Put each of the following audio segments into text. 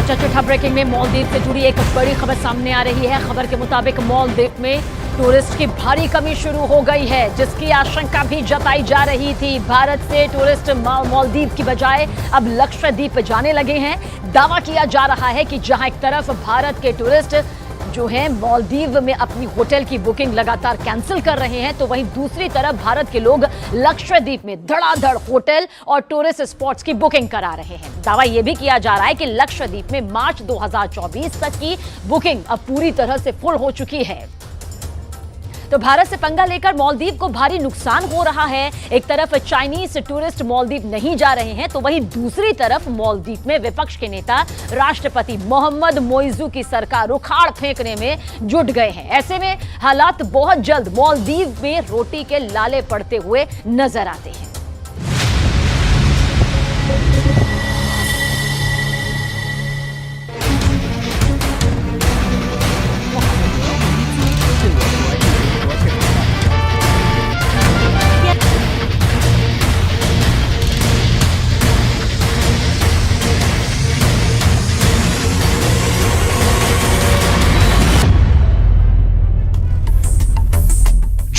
चौथा ब्रेकिंग में मालदीव से जुड़ी एक बड़ी खबर सामने आ रही है। खबर के मुताबिक मालदीव में टूरिस्ट की भारी कमी शुरू हो गई है, जिसकी आशंका भी जताई जा रही थी। भारत से टूरिस्ट मालदीव की बजाय अब लक्षद्वीप जाने लगे हैं। दावा किया जा रहा है कि जहां एक तरफ भारत के टूरिस्ट जो है मालदीव में अपनी होटल की बुकिंग लगातार कैंसिल कर रहे हैं, तो वहीं दूसरी तरफ भारत के लोग लक्षद्वीप में धड़ाधड़ होटल और टूरिस्ट स्पॉट्स की बुकिंग करा रहे हैं। दावा यह भी किया जा रहा है कि लक्षद्वीप में मार्च 2024 तक की बुकिंग अब पूरी तरह से फुल हो चुकी है। तो भारत से पंगा लेकर मालदीव को भारी नुकसान हो रहा है। एक तरफ चाइनीज टूरिस्ट मालदीव नहीं जा रहे हैं, तो वहीं दूसरी तरफ मालदीव में विपक्ष के नेता राष्ट्रपति मोहम्मद मोइजू की सरकार उखाड़ फेंकने में जुट गए हैं। ऐसे में हालात बहुत जल्द मालदीव में रोटी के लाले पड़ते हुए नजर आते हैं।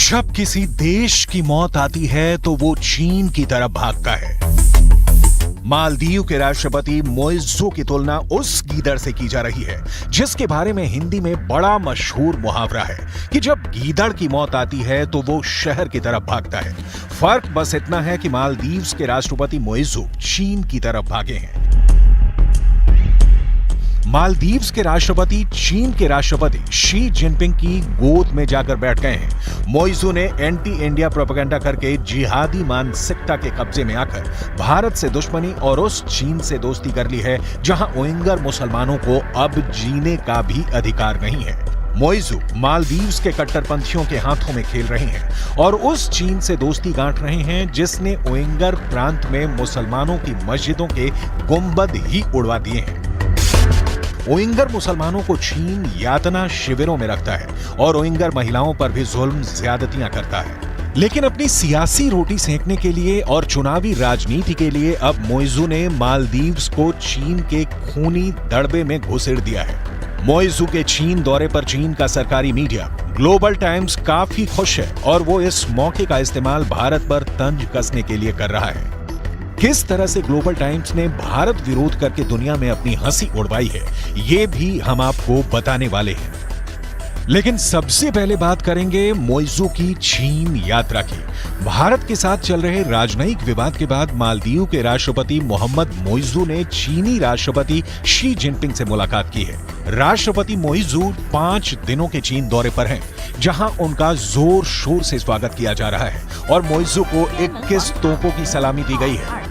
जब किसी देश की मौत आती है तो वो चीन की तरफ भागता है। मालदीव के राष्ट्रपति मोइज़ू की तुलना उस गीदड़ से की जा रही है, जिसके बारे में हिंदी में बड़ा मशहूर मुहावरा है कि जब गीदड़ की मौत आती है तो वो शहर की तरफ भागता है। फर्क बस इतना है कि मालदीव के राष्ट्रपति मोइज़ू चीन की तरफ भागे हैं। मालदीव के राष्ट्रपति चीन के राष्ट्रपति शी जिनपिंग की गोद में जाकर बैठ गए हैं। मोइज़ू ने एंटी इंडिया प्रोपेगेंडा करके जिहादी मानसिकता के कब्जे में आकर भारत से दुश्मनी और उस चीन से दोस्ती कर ली है, जहां उइगर मुसलमानों को अब जीने का भी अधिकार नहीं है। मोइज़ू मालदीव के कट्टरपंथियों के हाथों में खेल रहे हैं और उस चीन से दोस्ती गांठ रहे हैं जिसने उइगर प्रांत में मुसलमानों की मस्जिदों के गुंबद ही उड़वा दिए हैं। उइगर मुसलमानों को चीन यातना शिविरों में रखता है और उइगर महिलाओं पर भी जुल्म ज्यादतियां करता है। लेकिन अपनी सियासी रोटी सेंकने के लिए और चुनावी राजनीति के लिए अब मोइज़ू ने मालदीव को चीन के खूनी दड़बे में घुसेड़ दिया है। मोइज़ू के चीन दौरे पर चीन का सरकारी मीडिया ग्लोबल टाइम्स काफी खुश है और वो इस मौके का इस्तेमाल भारत पर तंज कसने के लिए कर रहा है। किस तरह से ग्लोबल टाइम्स ने भारत विरोध करके दुनिया में अपनी हंसी उड़वाई है, ये भी हम आपको बताने वाले हैं। लेकिन सबसे पहले बात करेंगे मोइज़ू की चीन यात्रा की। भारत के साथ चल रहे राजनयिक विवाद के बाद मालदीव के राष्ट्रपति मोहम्मद मोइज़ू ने चीनी राष्ट्रपति शी जिनपिंग से मुलाकात की है। राष्ट्रपति मोइज़ू 5 दिनों के चीन दौरे पर हैं, जहां उनका जोर शोर से स्वागत किया जा रहा है और मोइज़ू को 21 तोपों की सलामी दी गई है।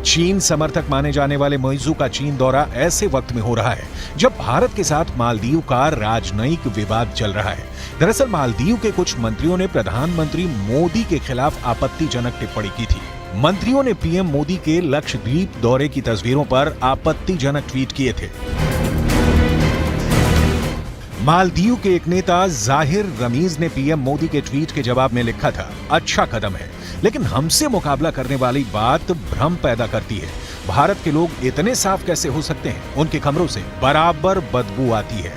चीन समर्थक माने जाने वाले मोइज़ू का चीन दौरा ऐसे वक्त में हो रहा है जब भारत के साथ मालदीव का राजनयिक विवाद चल रहा है। दरअसल मालदीव के कुछ मंत्रियों ने प्रधानमंत्री मोदी के खिलाफ आपत्तिजनक टिप्पणी की थी। मंत्रियों ने पीएम मोदी के लक्षद्वीप दौरे की तस्वीरों पर आपत्तिजनक ट्वीट किए थे। मालदीव के एक नेता जाहिर रमीज ने पीएम मोदी के ट्वीट के जवाब में लिखा था, अच्छा कदम है, लेकिन हमसे मुकाबला करने वाली बात भ्रम पैदा करती है। भारत के लोग इतने साफ कैसे हो सकते हैं? उनके कमरों से बराबर बदबू आती है,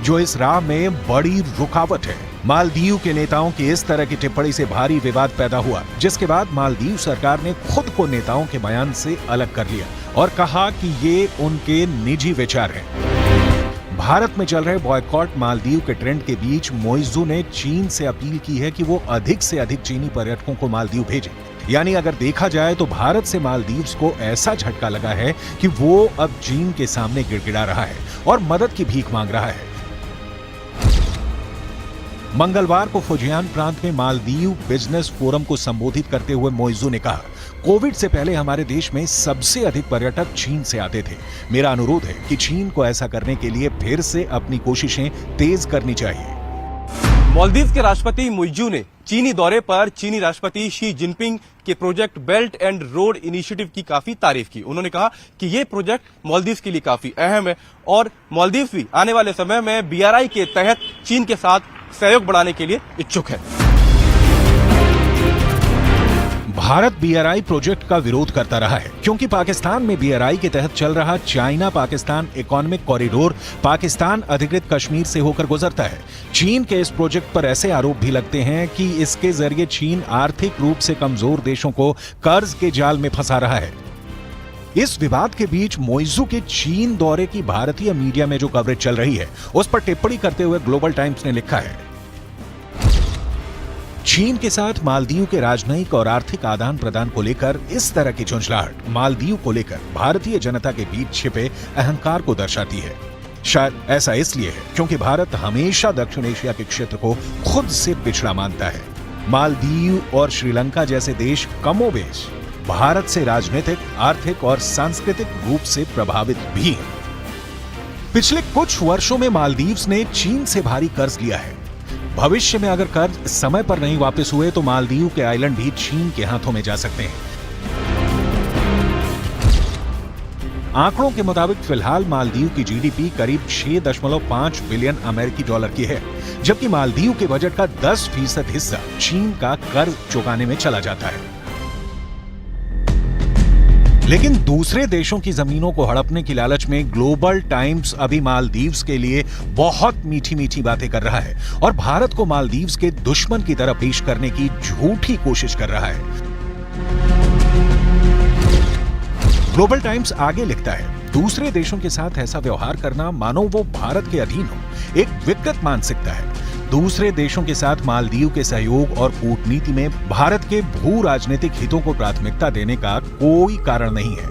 जो इस राह में बड़ी रुकावट है। मालदीव के नेताओं की इस तरह की टिप्पणी से भारी विवाद पैदा हुआ, जिसके बाद मालदीव सरकार ने खुद को नेताओं के बयान से अलग कर लिया और कहा कि ये उनके निजी विचार हैं। भारत में चल रहे बॉयकॉट मालदीव के ट्रेंड के बीच मोइज़ू ने चीन से अपील की है कि वो अधिक से अधिक चीनी पर्यटकों को मालदीव भेजें। यानी अगर देखा जाए तो भारत से मालदीव को ऐसा झटका लगा है कि वो अब चीन के सामने गिड़गिड़ा रहा है और मदद की भीख मांग रहा है। मंगलवार को फुजियान प्रांत में मालदीव बिजनेस फोरम को संबोधित करते हुए मोइज़ू ने कहा, कोविड से पहले हमारे देश में सबसे अधिक पर्यटक चीन से आते थे। मेरा अनुरोध है कि चीन को ऐसा करने के लिए फिर से अपनी कोशिशें तेज करनी चाहिए। मालदीव के राष्ट्रपति मोइज़ू ने चीनी दौरे पर चीनी राष्ट्रपति शी जिनपिंग के project belt and road initiative की काफी तारीफ की। उन्होंने कहा कि ये प्रोजेक्ट मालदीव के लिए काफी अहम है और मालदीव भी आने वाले समय में BRI के तहत चीन के साथ सहयोग बढ़ाने के लिए इच्छुक है। भारत BRI प्रोजेक्ट का विरोध करता रहा है क्योंकि पाकिस्तान में BRI के तहत चल रहा China Pakistan economic corridor Pakistan अधिकृत कश्मीर से होकर गुजरता है। चीन के इस प्रोजेक्ट पर ऐसे आरोप भी लगते हैं कि इसके जरिए चीन आर्थिक रूप से कमजोर देशों को कर्ज के जाल में फंसा रहा है। इस विवाद के बीच मोइजू के चीन दौरे की भारतीय मीडिया में जो कवरेज चल रही है उस पर टिप्पणी करते हुए ग्लोबल टाइम्स ने लिखा है, चीन के साथ मालदीव के राजनयिक और आर्थिक आदान प्रदान को लेकर इस तरह की झुंझलाहट मालदीव को लेकर भारतीय जनता के बीच छिपे अहंकार को दर्शाती है। शायद ऐसा इसलिए है क्योंकि भारत हमेशा दक्षिण एशिया के क्षेत्र को खुद से पिछड़ा मानता है। मालदीव और श्रीलंका जैसे देश कमोबेश भारत से राजनीतिक, आर्थिक और सांस्कृतिक रूप से प्रभावित भी हैं। पिछले कुछ वर्षों में मालदीव्स ने चीन से भारी कर्ज लिया है। भविष्य में अगर कर्ज समय पर नहीं वापस हुए तो मालदीव के आइलैंड भी चीन के हाथों में जा सकते हैं। आंकड़ों के मुताबिक फिलहाल मालदीव की GDP करीब 6.5 बिलियन अमेरिकी डॉलर की है, जबकि मालदीव के बजट का 10% हिस्सा चीन का कर्ज चुकाने में चला जाता है। लेकिन दूसरे देशों की जमीनों को हड़पने की लालच में ग्लोबल टाइम्स अभी मालदीव्स के लिए बहुत मीठी मीठी बातें कर रहा है और भारत को मालदीव्स के दुश्मन की तरह पेश करने की झूठी कोशिश कर रहा है। ग्लोबल टाइम्स आगे लिखता है, दूसरे देशों के साथ ऐसा व्यवहार करना मानो वो भारत के अधीन हो, एक विकृत मानसिकता है। दूसरे देशों के साथ मालदीव के सहयोग और कूटनीति में भारत के भू राजनीतिक हितों को प्राथमिकता देने का कोई कारण नहीं है।